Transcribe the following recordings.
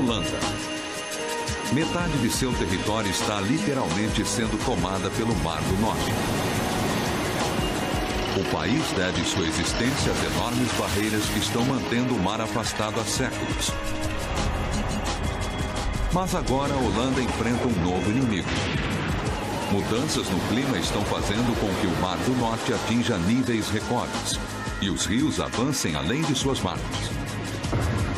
Holanda. Metade de seu território está literalmente sendo tomada pelo Mar do Norte. O país deve sua existência às enormes barreiras que estão mantendo o mar afastado há séculos. Mas agora a Holanda enfrenta um novo inimigo. Mudanças no clima estão fazendo com que o Mar do Norte atinja níveis recordes e os rios avancem além de suas margens.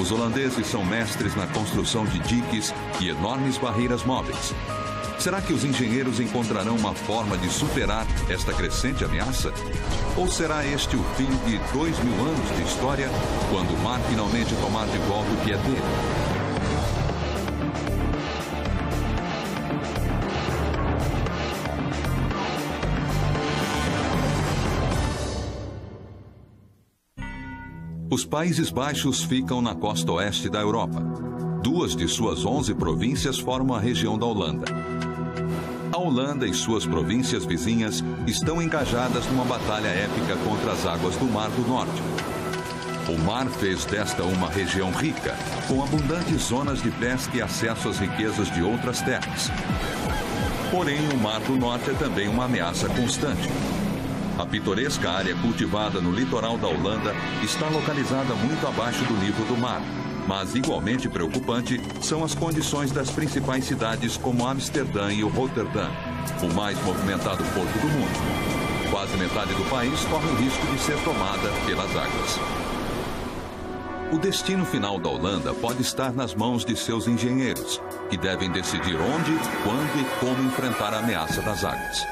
Os holandeses são mestres na construção de diques e enormes barreiras móveis. Será que os engenheiros encontrarão uma forma de superar esta crescente ameaça? Ou será este o fim de 2000 anos de história, quando o mar finalmente tomar de volta o que é dele? Os Países Baixos ficam na costa oeste da Europa. 2 de suas 11 províncias formam a região da Holanda. A Holanda e suas províncias vizinhas estão engajadas numa batalha épica contra as águas do Mar do Norte. O mar fez desta uma região rica, com abundantes zonas de pesca e acesso às riquezas de outras terras. Porém, o Mar do Norte é também uma ameaça constante. A pitoresca área cultivada no litoral da Holanda está localizada muito abaixo do nível do mar, mas igualmente preocupante são as condições das principais cidades como Amsterdã e Roterdã, o mais movimentado porto do mundo. Quase metade do país corre o risco de ser tomada pelas águas. O destino final da Holanda pode estar nas mãos de seus engenheiros, que devem decidir onde, quando e como enfrentar a ameaça das águas.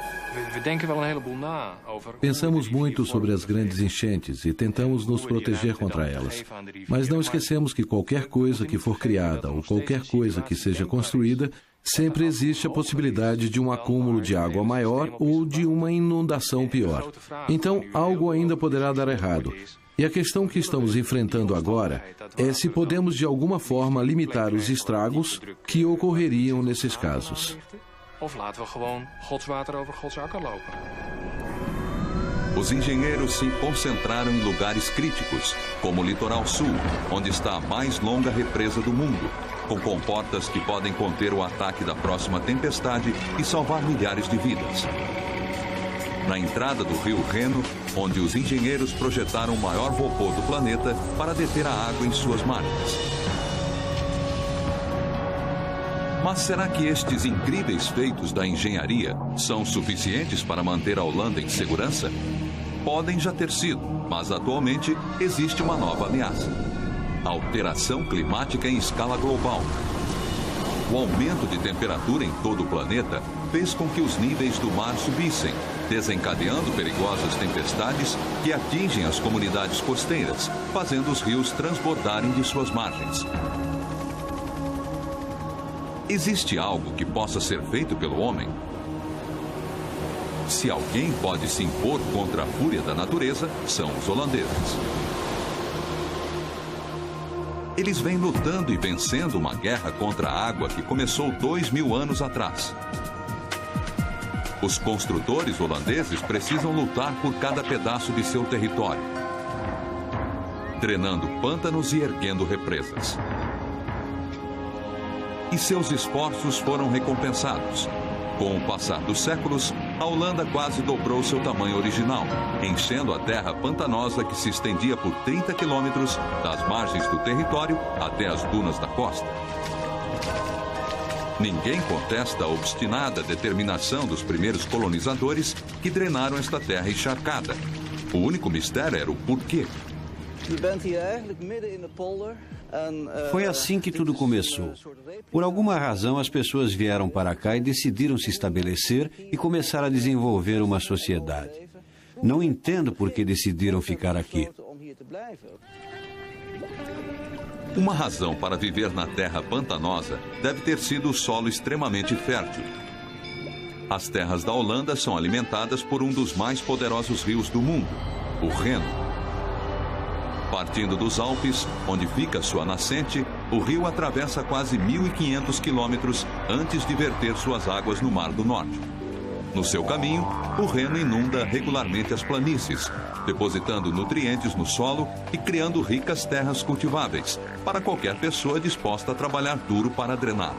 Pensamos muito sobre as grandes enchentes e tentamos nos proteger contra elas. Mas não esquecemos que qualquer coisa que for criada ou qualquer coisa que seja construída, sempre existe a possibilidade de um acúmulo de água maior ou de uma inundação pior. Então, algo ainda poderá dar errado. E a questão que estamos enfrentando agora é se podemos de alguma forma limitar os estragos que ocorreriam nesses casos. Of laten we gewoon Gods water over Gods akker lopen. Os engenheiros se concentraram em lugares críticos, como o litoral sul, onde está a mais longa represa do mundo, com comportas que podem conter o ataque da próxima tempestade e salvar milhares de vidas. Na entrada do rio Reno, onde os engenheiros projetaram o maior robô do planeta para deter a água em suas margens. Mas será que estes incríveis feitos da engenharia são suficientes para manter a Holanda em segurança? Podem já ter sido, mas atualmente existe uma nova ameaça: a alteração climática em escala global. O aumento de temperatura em todo o planeta fez com que os níveis do mar subissem, desencadeando perigosas tempestades que atingem as comunidades costeiras, fazendo os rios transbordarem de suas margens. Existe algo que possa ser feito pelo homem? Se alguém pode se impor contra a fúria da natureza, são os holandeses. Eles vêm lutando e vencendo uma guerra contra a água que começou 2000 anos atrás. Os construtores holandeses precisam lutar por cada pedaço de seu território, drenando pântanos e erguendo represas. E seus esforços foram recompensados. Com o passar dos séculos, a Holanda quase dobrou seu tamanho original, enchendo a terra pantanosa que se estendia por 30 quilômetros das margens do território até as dunas da costa. Ninguém contesta a obstinada determinação dos primeiros colonizadores que drenaram esta terra encharcada. O único mistério era o porquê. Foi assim que tudo começou. Por alguma razão, as pessoas vieram para cá e decidiram se estabelecer e começar a desenvolver uma sociedade. Não entendo por que decidiram ficar aqui. Uma razão para viver na terra pantanosa deve ter sido o solo extremamente fértil. As terras da Holanda são alimentadas por um dos mais poderosos rios do mundo, o Reno. Partindo dos Alpes, onde fica sua nascente, o rio atravessa quase 1.500 quilômetros antes de verter suas águas no Mar do Norte. No seu caminho, o Reno inunda regularmente as planícies, depositando nutrientes no solo e criando ricas terras cultiváveis para qualquer pessoa disposta a trabalhar duro para drenar.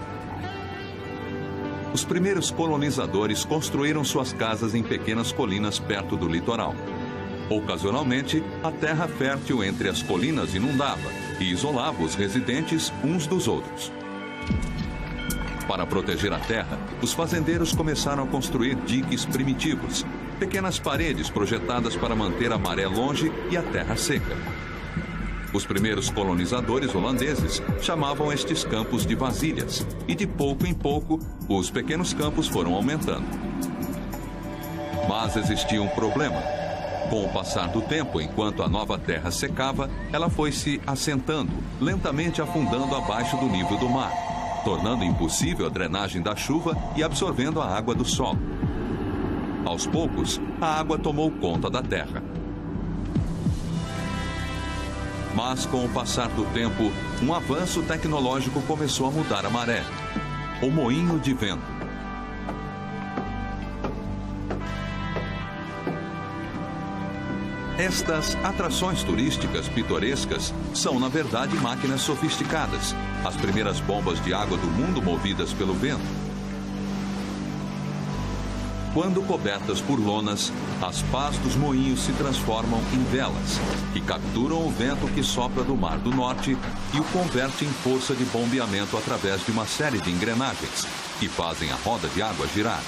Os primeiros colonizadores construíram suas casas em pequenas colinas perto do litoral. Ocasionalmente, a terra fértil entre as colinas inundava e isolava os residentes uns dos outros. Para proteger a terra, os fazendeiros começaram a construir diques primitivos, pequenas paredes projetadas para manter a maré longe e a terra seca. Os primeiros colonizadores holandeses chamavam estes campos de vasilhas, e de pouco em pouco, os pequenos campos foram aumentando. Mas existia um problema. Com o passar do tempo, enquanto a nova terra secava, ela foi se assentando, lentamente afundando abaixo do nível do mar, tornando impossível a drenagem da chuva e absorvendo a água do solo. Aos poucos, a água tomou conta da terra. Mas, com o passar do tempo, um avanço tecnológico começou a mudar a maré. O moinho de vento. Estas atrações turísticas pitorescas são, na verdade, máquinas sofisticadas, as primeiras bombas de água do mundo movidas pelo vento. Quando cobertas por lonas, as pás dos moinhos se transformam em velas, que capturam o vento que sopra do Mar do Norte e o converte em força de bombeamento através de uma série de engrenagens, que fazem a roda de água girar.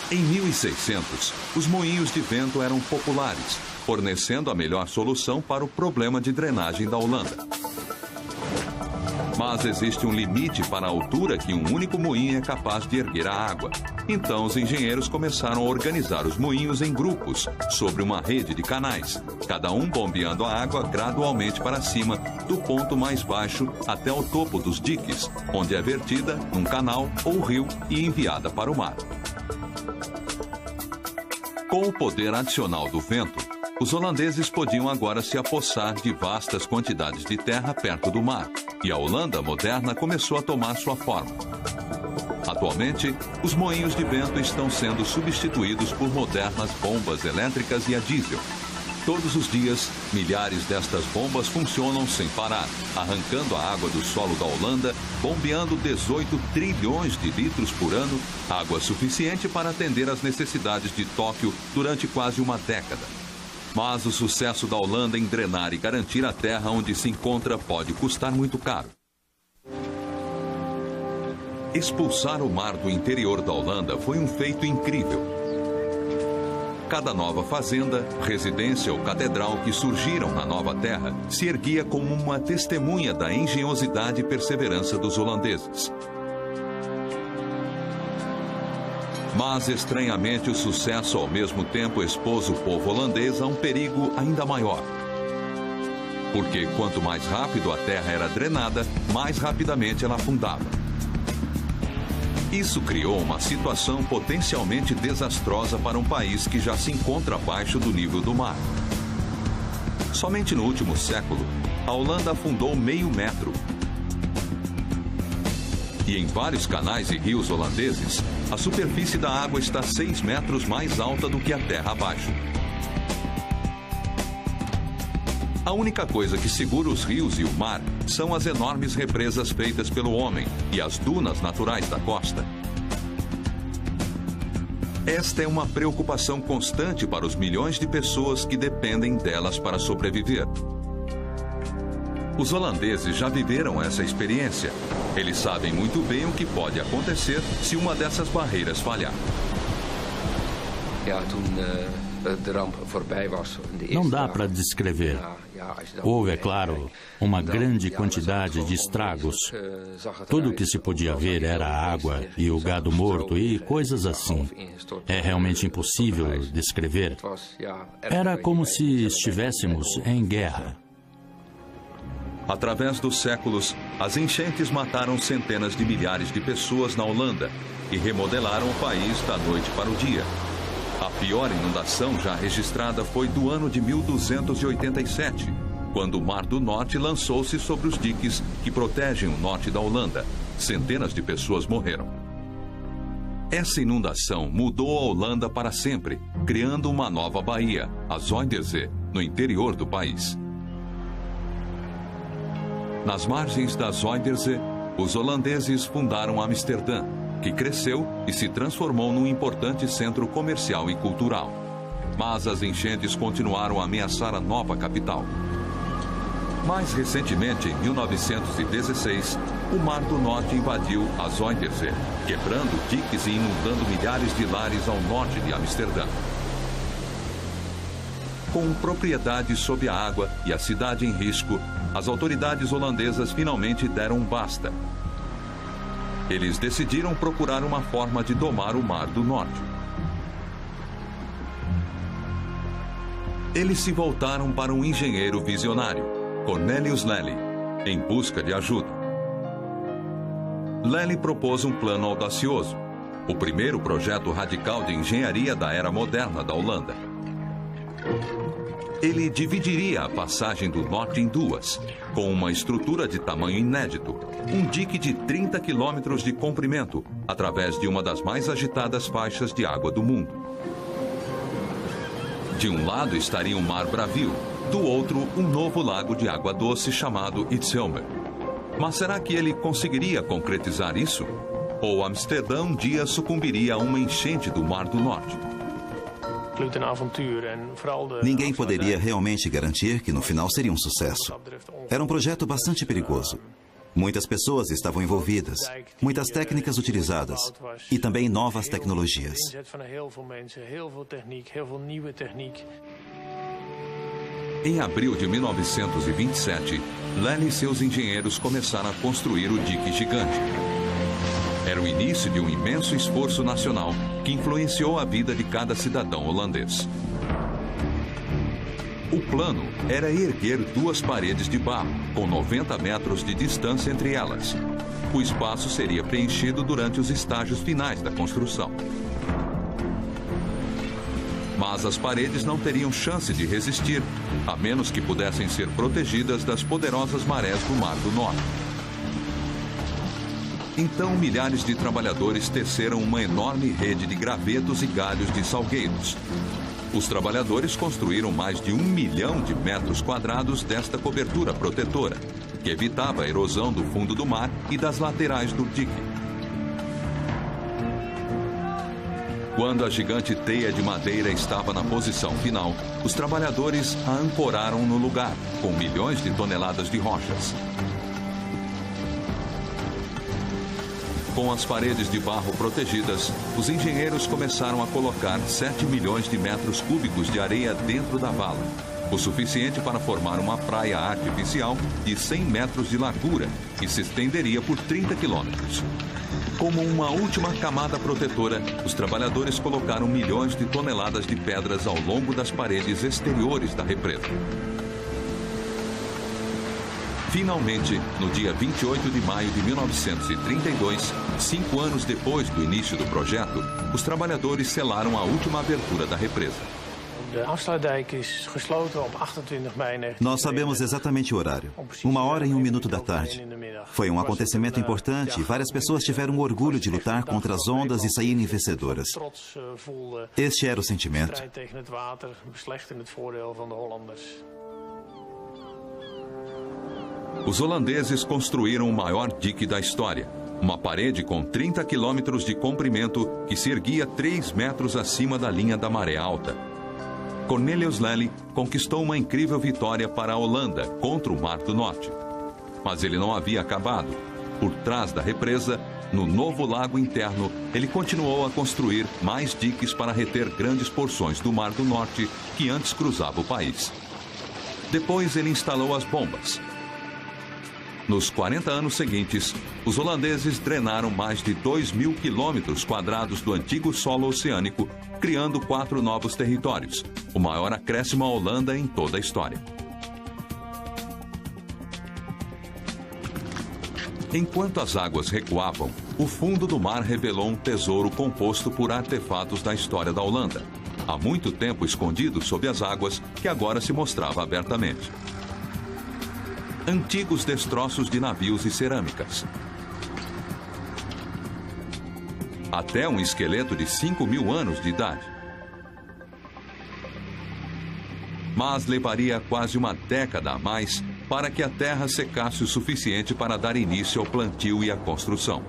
Em 1600, os moinhos de vento eram populares, fornecendo a melhor solução para o problema de drenagem da Holanda. Mas existe um limite para a altura que um único moinho é capaz de erguer a água. Então, os engenheiros começaram a organizar os moinhos em grupos, sobre uma rede de canais, cada um bombeando a água gradualmente para cima, do ponto mais baixo até o topo dos diques, onde é vertida num canal ou rio e enviada para o mar. Com o poder adicional do vento, os holandeses podiam agora se apossar de vastas quantidades de terra perto do mar, e a Holanda moderna começou a tomar sua forma. Atualmente, os moinhos de vento estão sendo substituídos por modernas bombas elétricas e a diesel. Todos os dias, milhares destas bombas funcionam sem parar, arrancando a água do solo da Holanda, bombeando 18 trilhões de litros por ano, água suficiente para atender às necessidades de Tóquio durante quase uma década. Mas o sucesso da Holanda em drenar e garantir a terra onde se encontra pode custar muito caro. Expulsar o mar do interior da Holanda foi um feito incrível. Cada nova fazenda, residência ou catedral que surgiram na nova terra se erguia como uma testemunha da engenhosidade e perseverança dos holandeses. Mas, estranhamente, o sucesso ao mesmo tempo expôs o povo holandês a um perigo ainda maior. Porque quanto mais rápido a terra era drenada, mais rapidamente ela afundava. Isso criou uma situação potencialmente desastrosa para um país que já se encontra abaixo do nível do mar. Somente no último século, a Holanda afundou meio metro. E em vários canais e rios holandeses, a superfície da água está 6 metros mais alta do que a terra abaixo. A única coisa que segura os rios e o mar são as enormes represas feitas pelo homem e as dunas naturais da costa. Esta é uma preocupação constante para os milhões de pessoas que dependem delas para sobreviver. Os holandeses já viveram essa experiência. Eles sabem muito bem o que pode acontecer se uma dessas barreiras falhar. Não dá para descrever. Houve, é claro, uma grande quantidade de estragos. Tudo o que se podia ver era a água e o gado morto e coisas assim. É realmente impossível descrever. Era como se estivéssemos em guerra. Através dos séculos, as enchentes mataram centenas de milhares de pessoas na Holanda e remodelaram o país da noite para o dia. A pior inundação já registrada foi do ano de 1287, quando o Mar do Norte lançou-se sobre os diques que protegem o norte da Holanda. Centenas de pessoas morreram. Essa inundação mudou a Holanda para sempre, criando uma nova baía, a Zuiderzee, no interior do país. Nas margens da Zuiderzee, os holandeses fundaram Amsterdã, que cresceu e se transformou num importante centro comercial e cultural. Mas as enchentes continuaram a ameaçar a nova capital. Mais recentemente, em 1916, o Mar do Norte invadiu a Zuiderzee, quebrando diques e inundando milhares de lares ao norte de Amsterdã. Com propriedades sob a água e a cidade em risco, as autoridades holandesas finalmente deram um basta. Eles decidiram procurar uma forma de domar o Mar do Norte. Eles se voltaram para um engenheiro visionário, Cornelius Lely, em busca de ajuda. Lely propôs um plano audacioso, o primeiro projeto radical de engenharia da era moderna da Holanda. Ele dividiria a passagem do norte em duas, com uma estrutura de tamanho inédito, um dique de 30 quilômetros de comprimento, através de uma das mais agitadas faixas de água do mundo. De um lado estaria o Mar Bravio, do outro, um novo lago de água doce chamado Itzhelmer. Mas será que ele conseguiria concretizar isso? Ou Amsterdã um dia sucumbiria a uma enchente do Mar do Norte? Ninguém poderia realmente garantir que no final seria um sucesso. Era um projeto bastante perigoso. Muitas pessoas estavam envolvidas, muitas técnicas utilizadas e também novas tecnologias. Em abril de 1927, Lely e seus engenheiros começaram a construir o dique gigante. Era o início de um imenso esforço nacional que influenciou a vida de cada cidadão holandês. O plano era erguer duas paredes de barro, com 90 metros de distância entre elas. O espaço seria preenchido durante os estágios finais da construção. Mas as paredes não teriam chance de resistir, a menos que pudessem ser protegidas das poderosas marés do Mar do Norte. Então, milhares de trabalhadores teceram uma enorme rede de gravetos e galhos de salgueiros. Os trabalhadores construíram mais de 1 milhão de metros quadrados desta cobertura protetora, que evitava a erosão do fundo do mar e das laterais do dique. Quando a gigante teia de madeira estava na posição final, os trabalhadores a ancoraram no lugar, com milhões de toneladas de rochas. Com as paredes de barro protegidas, os engenheiros começaram a colocar 7 milhões de metros cúbicos de areia dentro da vala, o suficiente para formar uma praia artificial de 100 metros de largura, que se estenderia por 30 quilômetros. Como uma última camada protetora, os trabalhadores colocaram milhões de toneladas de pedras ao longo das paredes exteriores da represa. Finalmente, no dia 28 de maio de 1932, 5 anos depois do início do projeto, os trabalhadores selaram a última abertura da represa. Nós sabemos exatamente o horário. 1h01 da tarde. Foi um acontecimento importante e várias pessoas tiveram o orgulho de lutar contra as ondas e saírem vencedoras. Este era o sentimento. Os holandeses construíram o maior dique da história, uma parede com 30 quilômetros de comprimento que se erguia 3 metros acima da linha da maré alta. Cornelius Lely conquistou uma incrível vitória para a Holanda contra o Mar do Norte. Mas ele não havia acabado. Por trás da represa, no novo lago interno, ele continuou a construir mais diques para reter grandes porções do Mar do Norte que antes cruzava o país. Depois ele instalou as bombas. Nos 40 anos seguintes, os holandeses drenaram mais de 2.000 quilômetros quadrados do antigo solo oceânico, criando 4 novos territórios, o maior acréscimo à Holanda em toda a história. Enquanto as águas recuavam, o fundo do mar revelou um tesouro composto por artefatos da história da Holanda, há muito tempo escondido sob as águas, que agora se mostrava abertamente. Antigos destroços de navios e cerâmicas. até um esqueleto de 5.000 anos de idade. Mas levaria quase uma década a mais para que a terra secasse o suficiente para dar início ao plantio e à construção.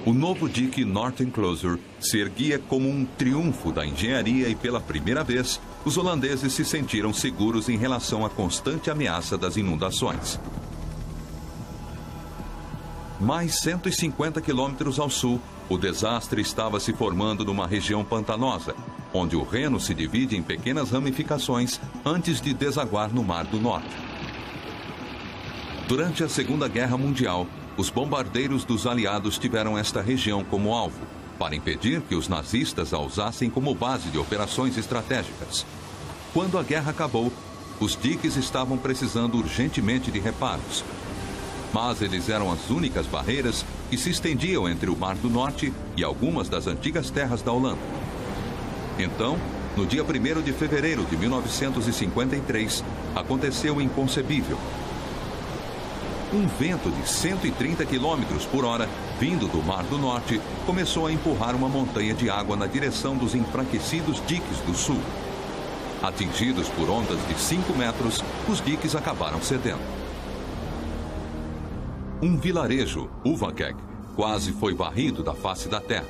O novo dique North Enclosure se erguia como um triunfo da engenharia e, pela primeira vez, os holandeses se sentiram seguros em relação à constante ameaça das inundações. Mais 150 quilômetros ao sul, o desastre estava se formando numa região pantanosa, onde o Reno se divide em pequenas ramificações antes de desaguar no Mar do Norte. Durante a Segunda Guerra Mundial, os bombardeiros dos aliados tiveram esta região como alvo, para impedir que os nazistas a usassem como base de operações estratégicas. Quando a guerra acabou, os diques estavam precisando urgentemente de reparos. Mas eles eram as únicas barreiras que se estendiam entre o Mar do Norte e algumas das antigas terras da Holanda. Então, no dia 1º de fevereiro de 1953, aconteceu o inconcebível. Um vento de 130 km por hora, vindo do Mar do Norte, começou a empurrar uma montanha de água na direção dos enfraquecidos diques do sul. Atingidos por ondas de 5 metros, os diques acabaram cedendo. Um vilarejo, Uvakeg, quase foi varrido da face da terra.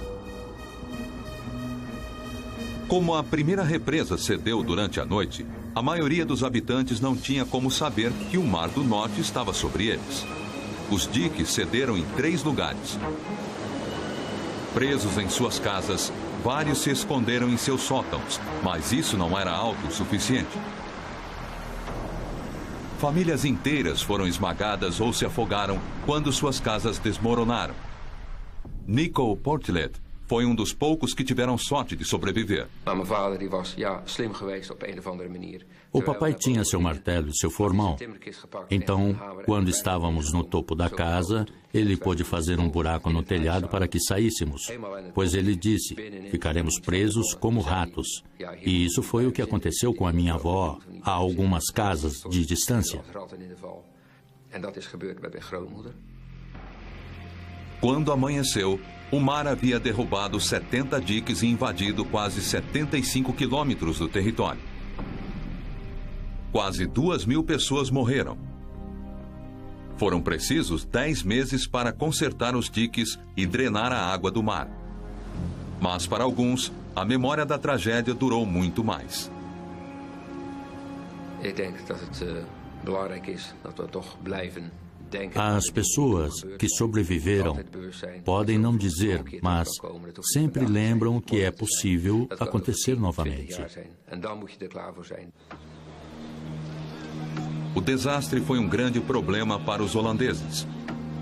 Como a primeira represa cedeu durante a noite, a maioria dos habitantes não tinha como saber que o Mar do Norte estava sobre eles. Os diques cederam em 3 lugares. Presos em suas casas, vários se esconderam em seus sótãos, mas isso não era alto o suficiente. Famílias inteiras foram esmagadas ou se afogaram quando suas casas desmoronaram. Nico Portlet foi um dos poucos que tiveram sorte de sobreviver. O papai tinha seu martelo e seu formão. Então, quando estávamos no topo da casa, ele pôde fazer um buraco no telhado para que saíssemos. Pois ele disse, ficaremos presos como ratos. E isso foi o que aconteceu com a minha avó, a algumas casas de distância. Quando amanheceu, o mar havia derrubado 70 diques e invadido quase 75 quilômetros do território. Quase 2.000 pessoas morreram. Foram precisos 10 meses para consertar os diques e drenar a água do mar. Mas para alguns, a memória da tragédia durou muito mais. As pessoas que sobreviveram podem não dizer, mas sempre lembram que é possível acontecer novamente. O desastre foi um grande problema para os holandeses.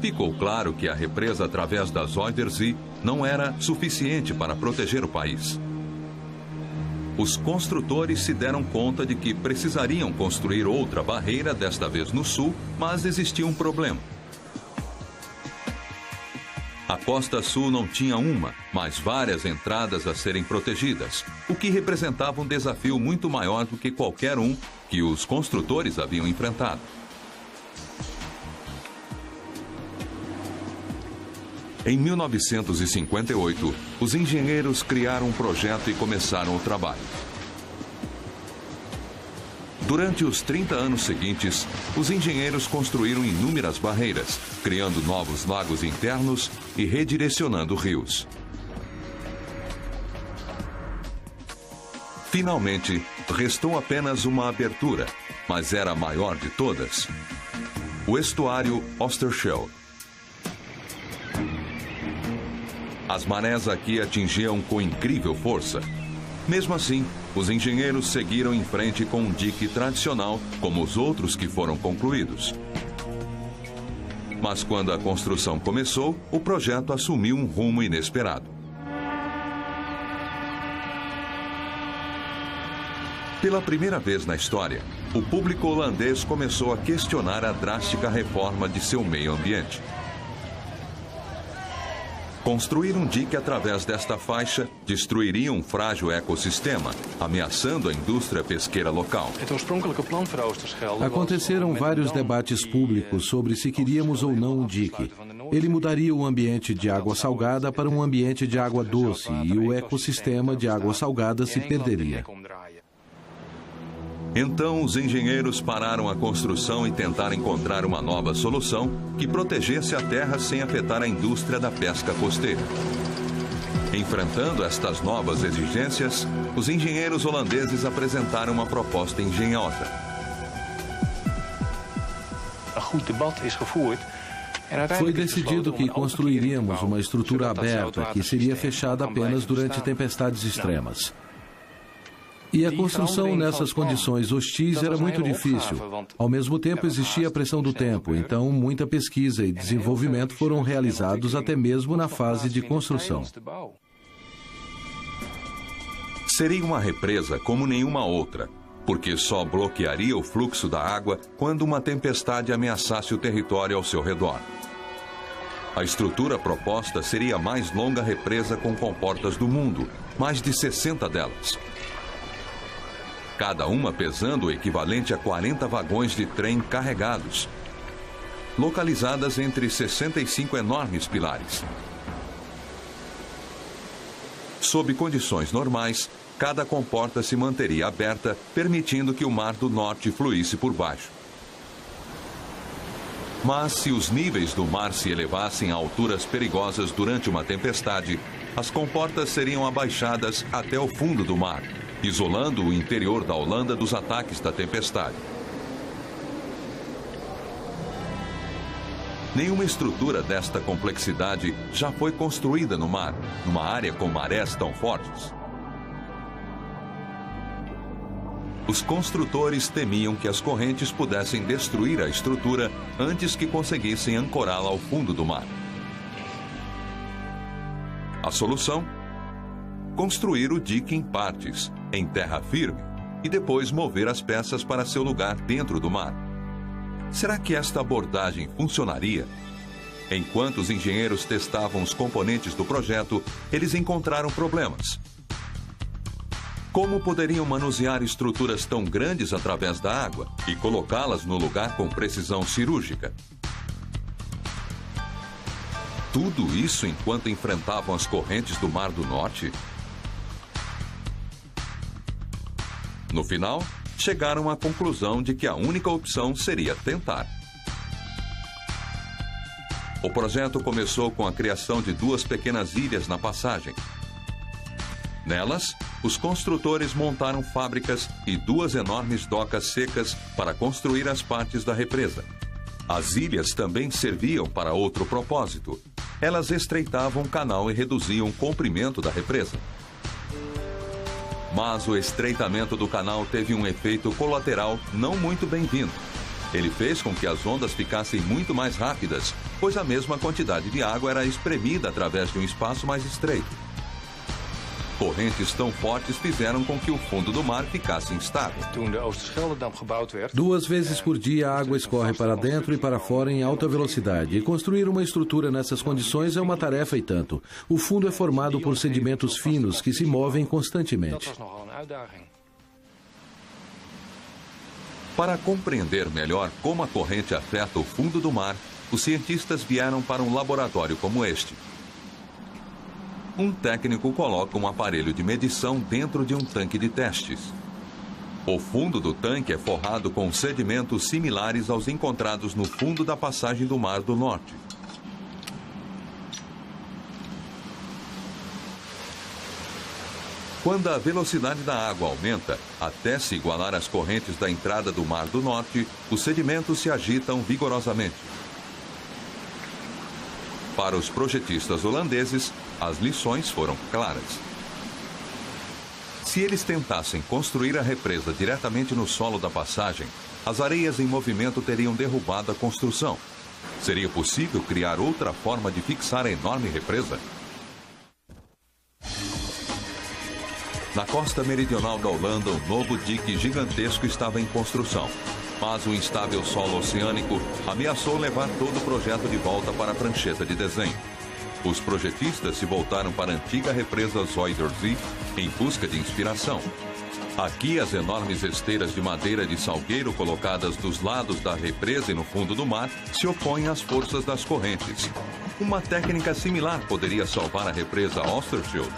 Ficou claro que a represa através da Zuiderzee não era suficiente para proteger o país. Os construtores se deram conta de que precisariam construir outra barreira, desta vez no sul, mas existia um problema. A costa sul não tinha uma, mas várias entradas a serem protegidas, o que representava um desafio muito maior do que qualquer um que os construtores haviam enfrentado. Em 1958, os engenheiros criaram um projeto e começaram o trabalho. Durante os 30 anos seguintes, os engenheiros construíram inúmeras barreiras, criando novos lagos internos e redirecionando rios. Finalmente, restou apenas uma abertura, mas era a maior de todas: o estuário Oosterschelde. As marés aqui atingiam com incrível força. Mesmo assim, os engenheiros seguiram em frente com um dique tradicional, como os outros que foram concluídos. Mas quando a construção começou, o projeto assumiu um rumo inesperado. Pela primeira vez na história, o público holandês começou a questionar a drástica reforma de seu meio ambiente. Construir um dique através desta faixa destruiria um frágil ecossistema, ameaçando a indústria pesqueira local. Aconteceram vários debates públicos sobre se queríamos ou não um dique. Ele mudaria o ambiente de água salgada para um ambiente de água doce e o ecossistema de água salgada se perderia. Então, os engenheiros pararam a construção e tentaram encontrar uma nova solução que protegesse a terra sem afetar a indústria da pesca costeira. Enfrentando estas novas exigências, os engenheiros holandeses apresentaram uma proposta engenhosa. Foi decidido que construiríamos uma estrutura aberta que seria fechada apenas durante tempestades extremas. E a construção nessas condições hostis era muito difícil. Ao mesmo tempo, existia a pressão do tempo, então muita pesquisa e desenvolvimento foram realizados até mesmo na fase de construção. Seria uma represa como nenhuma outra, porque só bloquearia o fluxo da água quando uma tempestade ameaçasse o território ao seu redor. A estrutura proposta seria a mais longa represa com comportas do mundo, mais de 60 delas. Cada uma pesando o equivalente a 40 vagões de trem carregados, localizadas entre 65 enormes pilares. Sob condições normais, cada comporta se manteria aberta, permitindo que o Mar do Norte fluísse por baixo. Mas se os níveis do mar se elevassem a alturas perigosas durante uma tempestade, as comportas seriam abaixadas até o fundo do mar, isolando o interior da Holanda dos ataques da tempestade. Nenhuma estrutura desta complexidade já foi construída no mar, numa área com marés tão fortes. Os construtores temiam que as correntes pudessem destruir a estrutura antes que conseguissem ancorá-la ao fundo do mar. A solução? Construir o dique em partes, em terra firme, e depois mover as peças para seu lugar dentro do mar. Será que esta abordagem funcionaria? Enquanto os engenheiros testavam os componentes do projeto, eles encontraram problemas. Como poderiam manusear estruturas tão grandes através da água e colocá-las no lugar com precisão cirúrgica? Tudo isso enquanto enfrentavam as correntes do Mar do Norte? No final, chegaram à conclusão de que a única opção seria tentar. O projeto começou com a criação de 2 pequenas ilhas na passagem. Nelas, os construtores montaram fábricas e 2 enormes docas secas para construir as partes da represa. As ilhas também serviam para outro propósito. Elas estreitavam o canal e reduziam o comprimento da represa. Mas o estreitamento do canal teve um efeito colateral não muito bem-vindo. Ele fez com que as ondas ficassem muito mais rápidas, pois a mesma quantidade de água era espremida através de um espaço mais estreito. Correntes tão fortes fizeram com que o fundo do mar ficasse instável. 2 vezes por dia a água escorre para dentro e para fora em alta velocidade. E construir uma estrutura nessas condições é uma tarefa e tanto. O fundo é formado por sedimentos finos que se movem constantemente. Para compreender melhor como a corrente afeta o fundo do mar, os cientistas vieram para um laboratório como este. Um técnico coloca um aparelho de medição dentro de um tanque de testes. O fundo do tanque é forrado com sedimentos similares aos encontrados no fundo da passagem do Mar do Norte. Quando a velocidade da água aumenta, até se igualar às correntes da entrada do Mar do Norte, os sedimentos se agitam vigorosamente. Para os projetistas holandeses, as lições foram claras. Se eles tentassem construir a represa diretamente no solo da passagem, as areias em movimento teriam derrubado a construção. Seria possível criar outra forma de fixar a enorme represa? Na costa meridional da Holanda, um novo dique gigantesco estava em construção. Mas o instável solo oceânico ameaçou levar todo o projeto de volta para a prancheta de desenho. Os projetistas se voltaram para a antiga represa Zuiderzee em busca de inspiração. Aqui, as enormes esteiras de madeira de salgueiro colocadas dos lados da represa e no fundo do mar se opõem às forças das correntes. Uma técnica similar poderia salvar a represa Oosterschelde.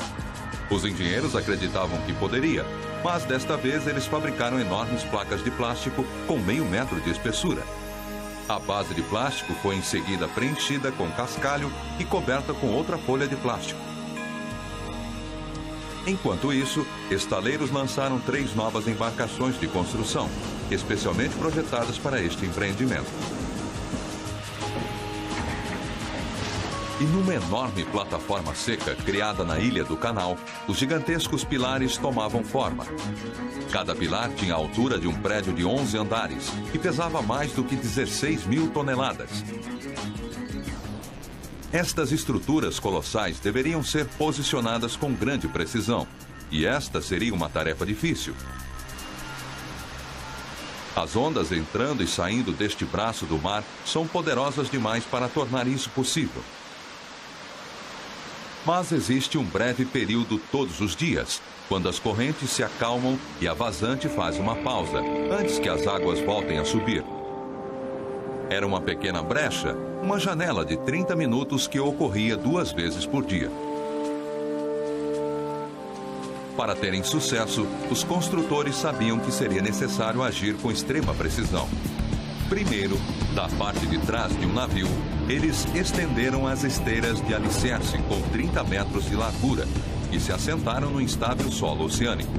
Os engenheiros acreditavam que poderia, mas desta vez eles fabricaram enormes placas de plástico com meio metro de espessura. A base de plástico foi em seguida preenchida com cascalho e coberta com outra folha de plástico. Enquanto isso, estaleiros lançaram 3 novas embarcações de construção, especialmente projetadas para este empreendimento. E numa enorme plataforma seca criada na Ilha do Canal, os gigantescos pilares tomavam forma. Cada pilar tinha a altura de um prédio de 11 andares e pesava mais do que 16 mil toneladas. Estas estruturas colossais deveriam ser posicionadas com grande precisão, e esta seria uma tarefa difícil. As ondas entrando e saindo deste braço do mar são poderosas demais para tornar isso possível. Mas existe um breve período todos os dias, quando as correntes se acalmam e a vazante faz uma pausa, antes que as águas voltem a subir. Era uma pequena brecha, uma janela de 30 minutos que ocorria 2 vezes por dia. Para terem sucesso, os construtores sabiam que seria necessário agir com extrema precisão. Primeiro, da parte de trás de um navio, eles estenderam as esteiras de alicerce com 30 metros de largura e se assentaram no instável solo oceânico.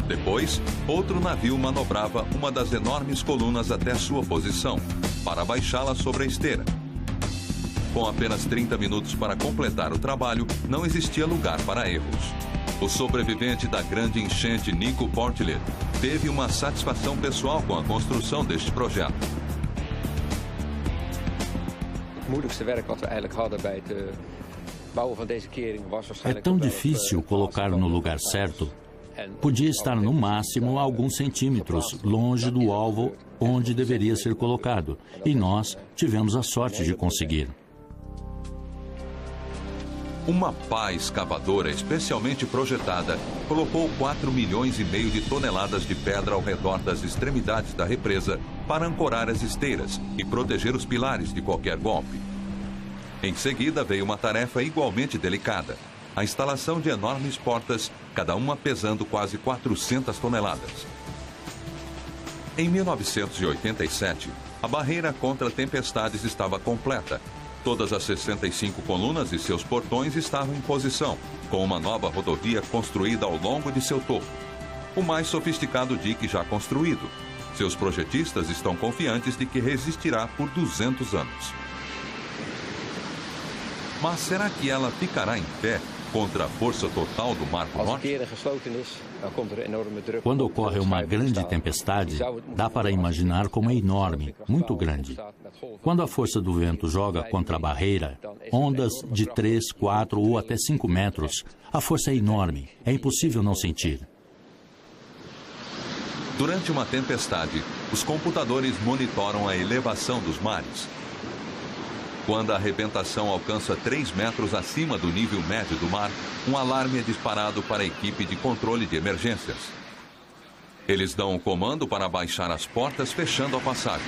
Depois, outro navio manobrava uma das enormes colunas até sua posição, para baixá-la sobre a esteira. Com apenas 30 minutos para completar o trabalho, não existia lugar para erros. O sobrevivente da grande enchente, Nico Portillet, teve uma satisfação pessoal com a construção deste projeto. É tão difícil colocar no lugar certo. Podia estar no máximo a alguns centímetros longe do alvo onde deveria ser colocado, e nós tivemos a sorte de conseguir. Uma pá escavadora especialmente projetada colocou 4,5 milhões de toneladas de pedra ao redor das extremidades da represa para ancorar as esteiras e proteger os pilares de qualquer golpe. Em seguida veio uma tarefa igualmente delicada: a instalação de enormes portas, cada uma pesando quase 400 toneladas. Em 1987, a barreira contra tempestades estava completa. Todas as 65 colunas e seus portões estavam em posição, com uma nova rodovia construída ao longo de seu topo. O mais sofisticado dique já construído. Seus projetistas estão confiantes de que resistirá por 200 anos. Mas será que ela ficará em pé contra a força total do Mar do Norte? Quando ocorre uma grande tempestade, dá para imaginar como é enorme, muito grande. Quando a força do vento joga contra a barreira, ondas de 3, 4 ou até 5 metros, a força é enorme, é impossível não sentir. Durante uma tempestade, os computadores monitoram a elevação dos mares. Quando a arrebentação alcança 3 metros acima do nível médio do mar, um alarme é disparado para a equipe de controle de emergências. Eles dão o comando para baixar as portas, fechando a passagem.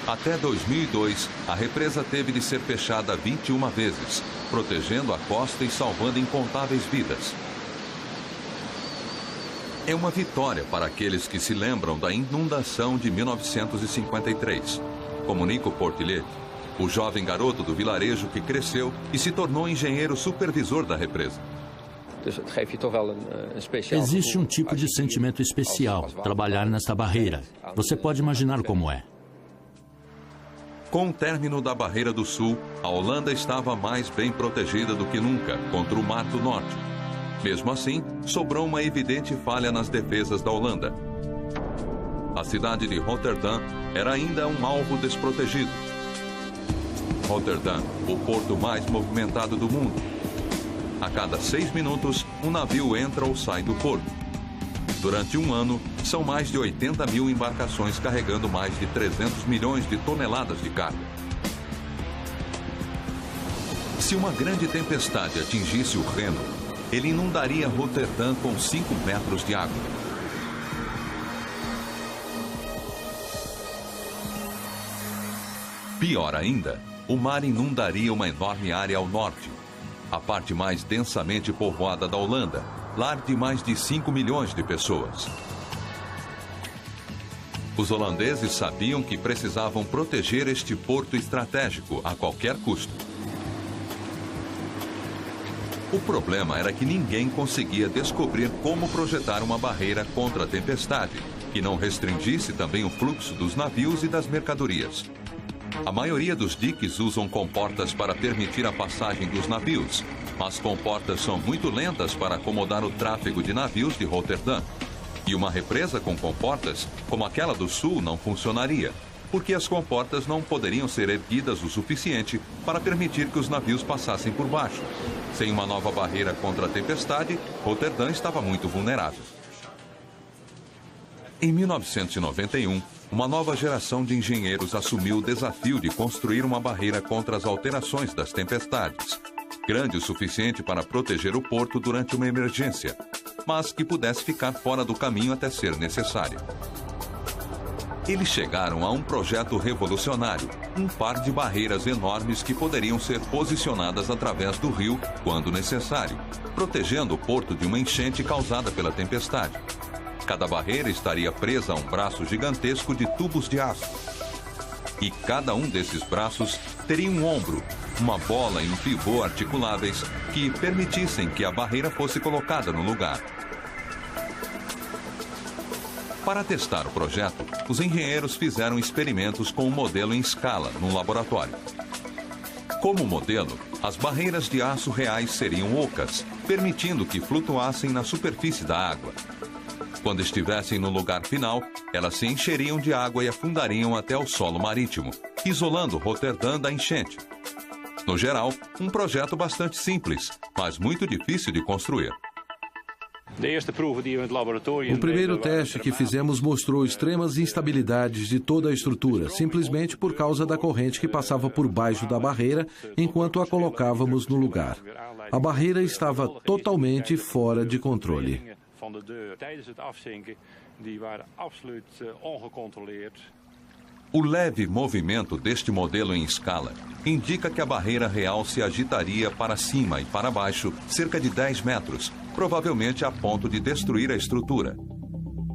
Até 2002, a represa teve de ser fechada 21 vezes, protegendo a costa e salvando incontáveis vidas. É uma vitória para aqueles que se lembram da inundação de 1953, como Nico Portillet, o jovem garoto do vilarejo que cresceu e se tornou engenheiro supervisor da represa. Existe um tipo de sentimento especial, trabalhar nesta barreira. Você pode imaginar como é. Com o término da Barreira do Sul, a Holanda estava mais bem protegida do que nunca contra o Mar do Norte. Mesmo assim, sobrou uma evidente falha nas defesas da Holanda. A cidade de Rotterdam era ainda um alvo desprotegido. Rotterdam, o porto mais movimentado do mundo. A cada 6 minutos, um navio entra ou sai do porto. Durante um ano, são mais de 80 mil embarcações carregando mais de 300 milhões de toneladas de carga. Se uma grande tempestade atingisse o Reno, ele inundaria Roterdã com 5 metros de água. Pior ainda, o mar inundaria uma enorme área ao norte, a parte mais densamente povoada da Holanda, lar de mais de 5 milhões de pessoas. Os holandeses sabiam que precisavam proteger este porto estratégico a qualquer custo. O problema era que ninguém conseguia descobrir como projetar uma barreira contra a tempestade, que não restringisse também o fluxo dos navios e das mercadorias. A maioria dos diques usam comportas para permitir a passagem dos navios, mas comportas são muito lentas para acomodar o tráfego de navios de Roterdã. E uma represa com comportas, como aquela do sul, não funcionaria, porque as comportas não poderiam ser erguidas o suficiente para permitir que os navios passassem por baixo. Sem uma nova barreira contra a tempestade, Roterdã estava muito vulnerável. Em 1991, uma nova geração de engenheiros assumiu o desafio de construir uma barreira contra as alterações das tempestades, grande o suficiente para proteger o porto durante uma emergência, mas que pudesse ficar fora do caminho até ser necessário. Eles chegaram a um projeto revolucionário, um par de barreiras enormes que poderiam ser posicionadas através do rio quando necessário, protegendo o porto de uma enchente causada pela tempestade. Cada barreira estaria presa a um braço gigantesco de tubos de aço. E cada um desses braços teria um ombro, uma bola e um pivô articuláveis que permitissem que a barreira fosse colocada no lugar. Para testar o projeto, os engenheiros fizeram experimentos com o modelo em escala, num laboratório. Como modelo, as barreiras de aço reais seriam ocas, permitindo que flutuassem na superfície da água. Quando estivessem no lugar final, elas se encheriam de água e afundariam até o solo marítimo, isolando Roterdã da enchente. No geral, um projeto bastante simples, mas muito difícil de construir. O primeiro teste que fizemos mostrou extremas instabilidades de toda a estrutura, simplesmente por causa da corrente que passava por baixo da barreira enquanto a colocávamos no lugar. A barreira estava totalmente fora de controle. O leve movimento deste modelo em escala indica que a barreira real se agitaria para cima e para baixo cerca de 10 metros, provavelmente a ponto de destruir a estrutura.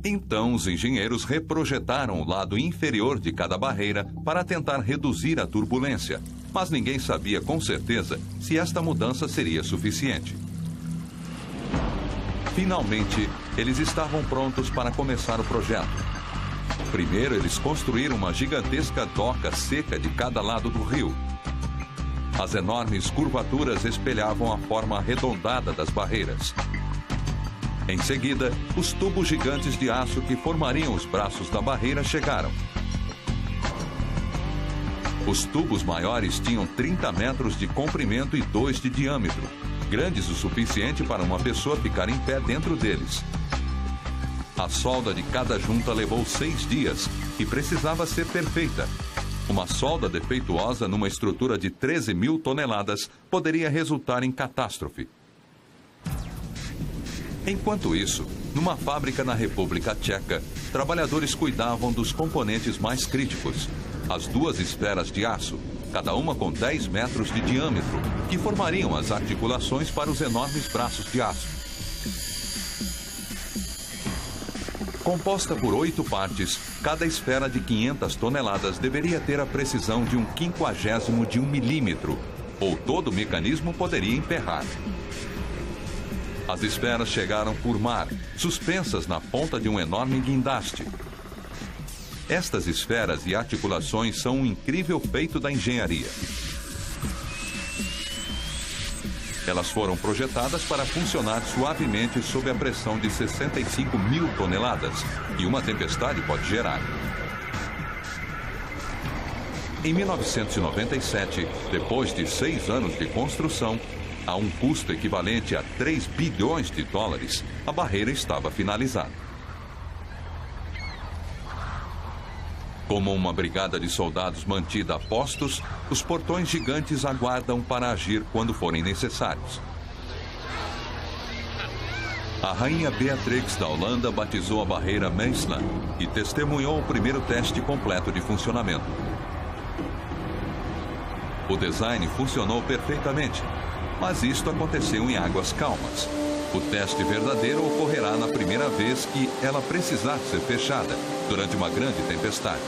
Então, os engenheiros reprojetaram o lado inferior de cada barreira para tentar reduzir a turbulência, mas ninguém sabia com certeza se esta mudança seria suficiente. Finalmente, eles estavam prontos para começar o projeto. Primeiro, eles construíram uma gigantesca doca seca de cada lado do rio. As enormes curvaturas espelhavam a forma arredondada das barreiras. Em seguida, os tubos gigantes de aço que formariam os braços da barreira chegaram. Os tubos maiores tinham 30 metros de comprimento e 2 de diâmetro, grandes o suficiente para uma pessoa ficar em pé dentro deles. A solda de cada junta levou 6 dias e precisava ser perfeita. Uma solda defeituosa numa estrutura de 13 mil toneladas poderia resultar em catástrofe. Enquanto isso, numa fábrica na República Tcheca, trabalhadores cuidavam dos componentes mais críticos, as 2 esferas de aço, cada uma com 10 metros de diâmetro, que formariam as articulações para os enormes braços de aço. Composta por 8 partes, cada esfera de 500 toneladas deveria ter a precisão de 1/50 de 1 milímetro, ou todo o mecanismo poderia emperrar. As esferas chegaram por mar, suspensas na ponta de um enorme guindaste. Estas esferas e articulações são um incrível feito da engenharia. Elas foram projetadas para funcionar suavemente sob a pressão de 65 mil toneladas, que uma tempestade pode gerar. Em 1997, depois de 6 anos de construção, a um custo equivalente a 3 bilhões de dólares, a barreira estava finalizada. Como uma brigada de soldados mantida a postos, os portões gigantes aguardam para agir quando forem necessários. A rainha Beatrix da Holanda batizou a barreira Meisland e testemunhou o primeiro teste completo de funcionamento. O design funcionou perfeitamente, mas isto aconteceu em águas calmas. O teste verdadeiro ocorrerá na primeira vez que ela precisar ser fechada, durante uma grande tempestade.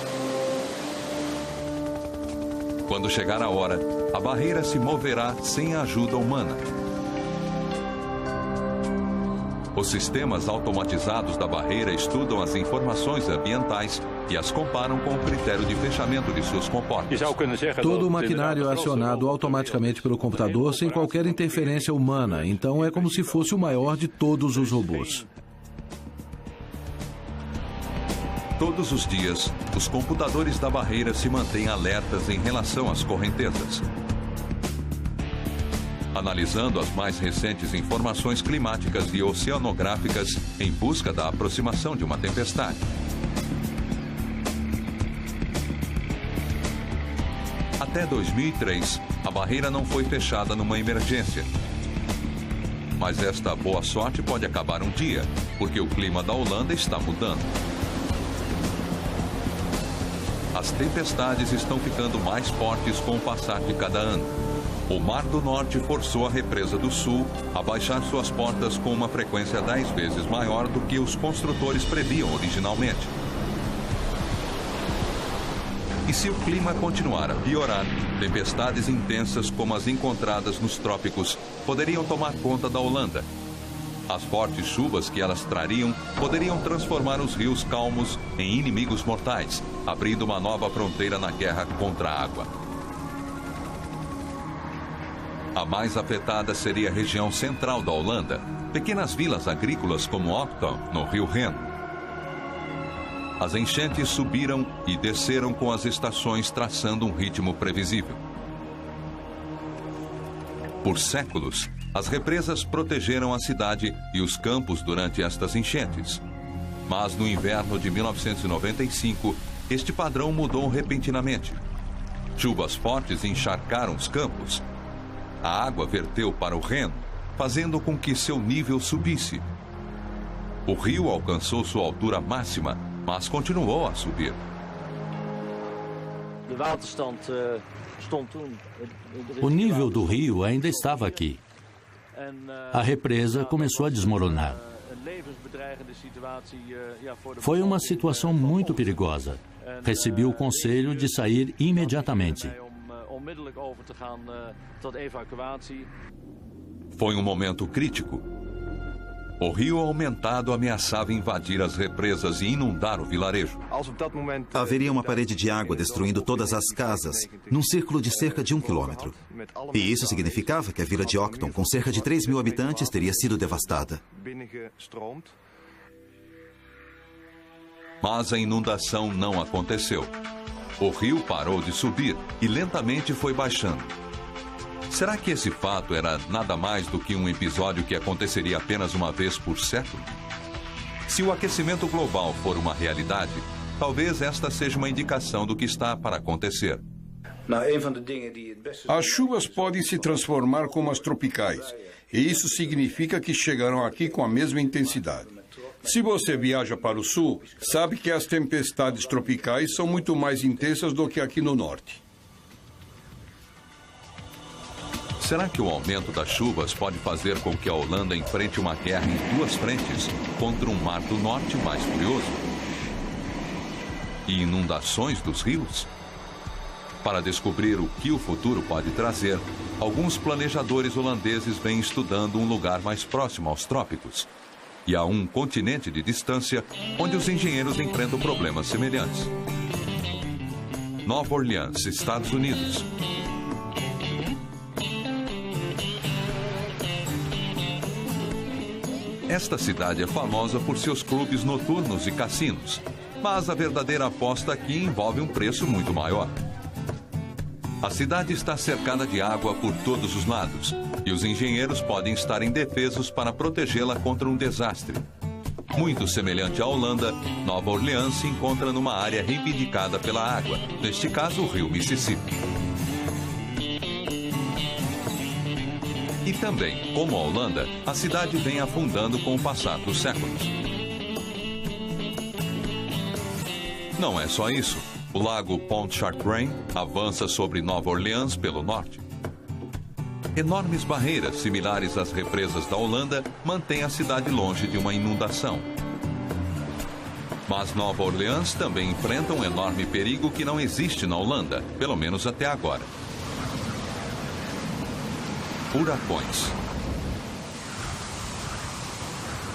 Quando chegar a hora, a barreira se moverá sem a ajuda humana. Os sistemas automatizados da barreira estudam as informações ambientais e as comparam com o critério de fechamento de suas comportas. Todo o maquinário é acionado automaticamente pelo computador sem qualquer interferência humana, então é como se fosse o maior de todos os robôs. Todos os dias, os computadores da barreira se mantêm alertas em relação às correntezas, analisando as mais recentes informações climáticas e oceanográficas em busca da aproximação de uma tempestade. Até 2003, a barreira não foi fechada numa emergência. Mas esta boa sorte pode acabar um dia, porque o clima da Holanda está mudando. As tempestades estão ficando mais fortes com o passar de cada ano. O Mar do Norte forçou a Represa do Sul a baixar suas portas com uma frequência 10 vezes maior do que os construtores previam originalmente. E se o clima continuar a piorar, tempestades intensas como as encontradas nos trópicos poderiam tomar conta da Holanda. As fortes chuvas que elas trariam poderiam transformar os rios calmos em inimigos mortais, abrindo uma nova fronteira na guerra contra a água. A mais afetada seria a região central da Holanda, pequenas vilas agrícolas como Octon, no rio Ren. As enchentes subiram e desceram com as estações, traçando um ritmo previsível. Por séculos, as represas protegeram a cidade e os campos durante estas enchentes. Mas no inverno de 1995, este padrão mudou repentinamente. Chuvas fortes encharcaram os campos. A água verteu para o Ren, fazendo com que seu nível subisse. O rio alcançou sua altura máxima, mas continuou a subir. O nível do rio ainda estava aqui. A represa começou a desmoronar. Foi uma situação muito perigosa. Recebi o conselho de sair imediatamente. Foi um momento crítico. O rio aumentado ameaçava invadir as represas e inundar o vilarejo. Haveria uma parede de água destruindo todas as casas, num círculo de cerca de 1 quilômetro. E isso significava que a vila de Octon, com cerca de 3.000 habitantes, teria sido devastada. Mas a inundação não aconteceu. O rio parou de subir e lentamente foi baixando. Será que esse fato era nada mais do que um episódio que aconteceria apenas uma vez por século? Se o aquecimento global for uma realidade, talvez esta seja uma indicação do que está para acontecer. As chuvas podem se transformar como as tropicais, e isso significa que chegarão aqui com a mesma intensidade. Se você viaja para o sul, sabe que as tempestades tropicais são muito mais intensas do que aqui no norte. Será que o aumento das chuvas pode fazer com que a Holanda enfrente uma guerra em 2 frentes contra um Mar do Norte mais furioso? E inundações dos rios? Para descobrir o que o futuro pode trazer, alguns planejadores holandeses vêm estudando um lugar mais próximo aos trópicos e a um continente de distância onde os engenheiros enfrentam problemas semelhantes. Nova Orleans, Estados Unidos. Esta cidade é famosa por seus clubes noturnos e cassinos, mas a verdadeira aposta aqui envolve um preço muito maior. A cidade está cercada de água por todos os lados e os engenheiros podem estar indefesos para protegê-la contra um desastre. Muito semelhante à Holanda, Nova Orleans se encontra numa área reivindicada pela água, neste caso o rio Mississippi. E também, como a Holanda, a cidade vem afundando com o passar dos séculos. Não é só isso. O lago Pontchartrain avança sobre Nova Orleans pelo norte. Enormes barreiras, similares às represas da Holanda, mantêm a cidade longe de uma inundação. Mas Nova Orleans também enfrenta um enorme perigo que não existe na Holanda, pelo menos até agora. Furacões.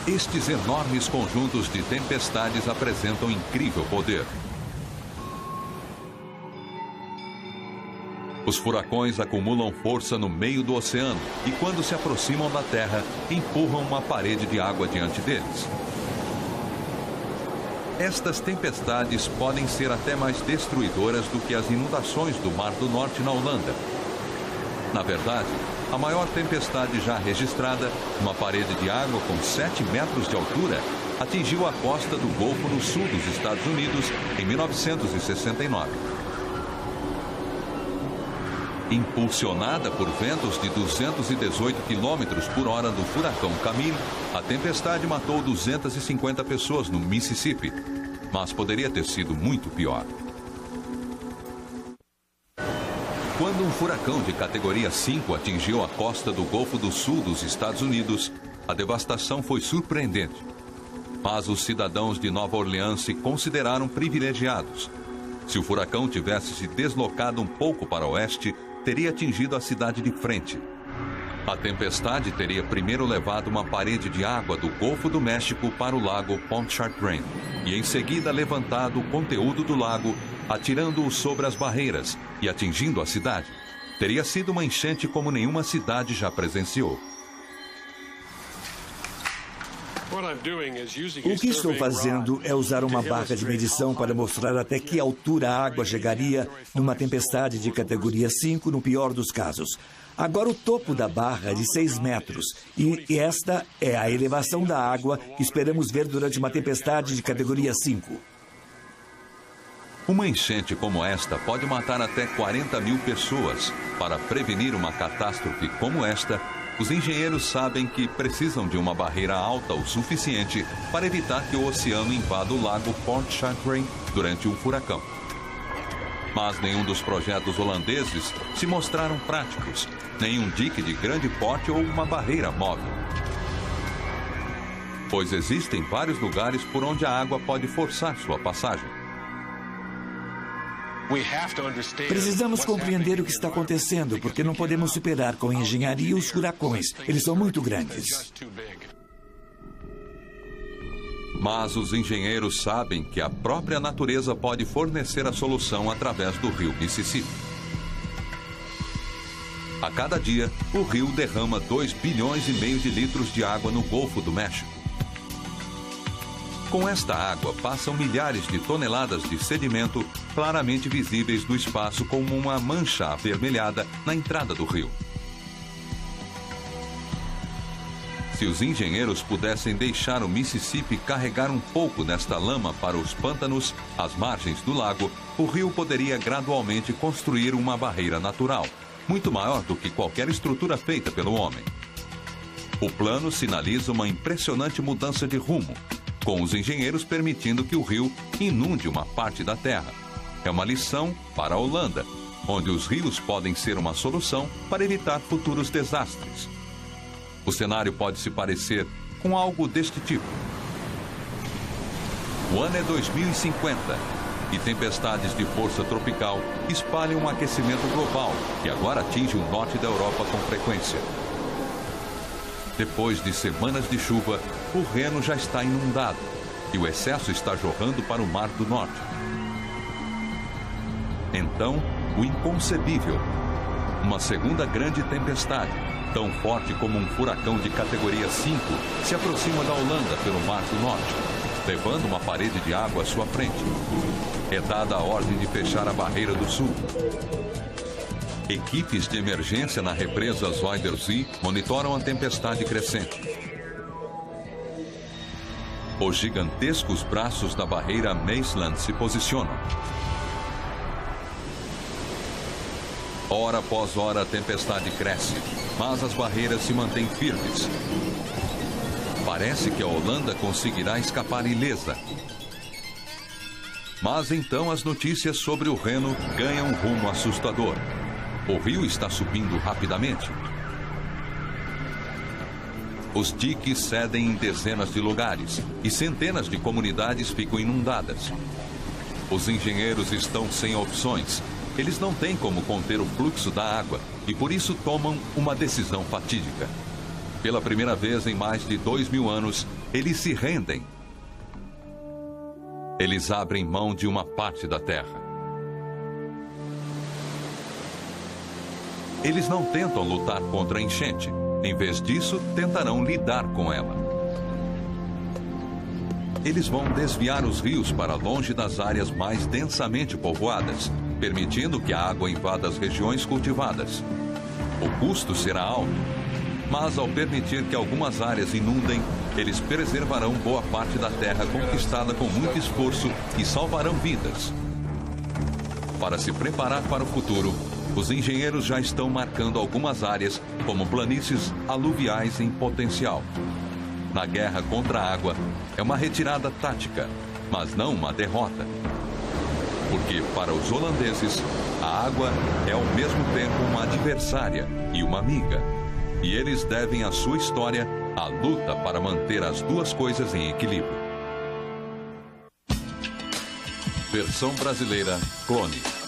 Estes enormes conjuntos de tempestades apresentam incrível poder. Os furacões acumulam força no meio do oceano e, quando se aproximam da Terra, empurram uma parede de água diante deles. Estas tempestades podem ser até mais destruidoras do que as inundações do Mar do Norte na Holanda. Na verdade, a maior tempestade já registrada, uma parede de água com 7 metros de altura, atingiu a costa do Golfo no sul dos Estados Unidos em 1969. Impulsionada por ventos de 218 km por hora do furacão Camille, a tempestade matou 250 pessoas no Mississippi, mas poderia ter sido muito pior. Quando um furacão de categoria 5 atingiu a costa do Golfo do Sul dos Estados Unidos, a devastação foi surpreendente. Mas os cidadãos de Nova Orleans se consideraram privilegiados. Se o furacão tivesse se deslocado um pouco para o oeste, teria atingido a cidade de frente. A tempestade teria primeiro levado uma parede de água do Golfo do México para o lago Pontchartrain e em seguida levantado o conteúdo do lago, atirando-o sobre as barreiras e atingindo a cidade. Teria sido uma enchente como nenhuma cidade já presenciou. O que estou fazendo é usar uma barra de medição para mostrar até que altura a água chegaria numa tempestade de categoria 5, no pior dos casos. Agora o topo da barra é de 6 metros e esta é a elevação da água que esperamos ver durante uma tempestade de categoria 5. Uma enchente como esta pode matar até 40 mil pessoas. Para prevenir uma catástrofe como esta, os engenheiros sabem que precisam de uma barreira alta o suficiente para evitar que o oceano invada o lago Pontchartrain durante um furacão. Mas nenhum dos projetos holandeses se mostraram práticos, nem um dique de grande porte ou uma barreira móvel. Pois existem vários lugares por onde a água pode forçar sua passagem. Precisamos compreender o que está acontecendo, porque não podemos superar com engenharia os furacões. Eles são muito grandes. Mas os engenheiros sabem que a própria natureza pode fornecer a solução através do rio Mississippi. A cada dia, o rio derrama 2,5 bilhões de litros de água no Golfo do México. Com esta água, passam milhares de toneladas de sedimento claramente visíveis no espaço como uma mancha avermelhada na entrada do rio. Se os engenheiros pudessem deixar o Mississippi carregar um pouco desta lama para os pântanos, às margens do lago, o rio poderia gradualmente construir uma barreira natural, muito maior do que qualquer estrutura feita pelo homem. O plano sinaliza uma impressionante mudança de rumo, com os engenheiros permitindo que o rio inunde uma parte da terra. É uma lição para a Holanda, onde os rios podem ser uma solução para evitar futuros desastres. O cenário pode se parecer com algo deste tipo. O ano é 2050 e tempestades de força tropical espalham um aquecimento global que agora atinge o norte da Europa com frequência. Depois de semanas de chuva, o Reno já está inundado e o excesso está jorrando para o Mar do Norte. Então, o inconcebível. Uma segunda grande tempestade, tão forte como um furacão de categoria 5, se aproxima da Holanda pelo Mar do Norte, levando uma parede de água à sua frente. É dada a ordem de fechar a barreira do sul. Equipes de emergência na represa Zuiderzee monitoram a tempestade crescente. Os gigantescos braços da barreira Maesland se posicionam. Hora após hora a tempestade cresce, mas as barreiras se mantêm firmes. Parece que a Holanda conseguirá escapar ilesa. Mas então as notícias sobre o Reno ganham um rumo assustador. O rio está subindo rapidamente. Os diques cedem em dezenas de lugares e centenas de comunidades ficam inundadas. Os engenheiros estão sem opções. Eles não têm como conter o fluxo da água e por isso tomam uma decisão fatídica. Pela primeira vez em mais de 2000 anos, eles se rendem. Eles abrem mão de uma parte da terra. Eles não tentam lutar contra a enchente. Em vez disso, tentarão lidar com ela. Eles vão desviar os rios para longe das áreas mais densamente povoadas, permitindo que a água invada as regiões cultivadas. O custo será alto, mas ao permitir que algumas áreas inundem, eles preservarão boa parte da terra conquistada com muito esforço e salvarão vidas. Para se preparar para o futuro, os engenheiros já estão marcando algumas áreas como planícies aluviais em potencial. Na guerra contra a água, é uma retirada tática, mas não uma derrota. Porque, para os holandeses, a água é ao mesmo tempo uma adversária e uma amiga. E eles devem a sua história à luta para manter as duas coisas em equilíbrio. Versão brasileira, Clone.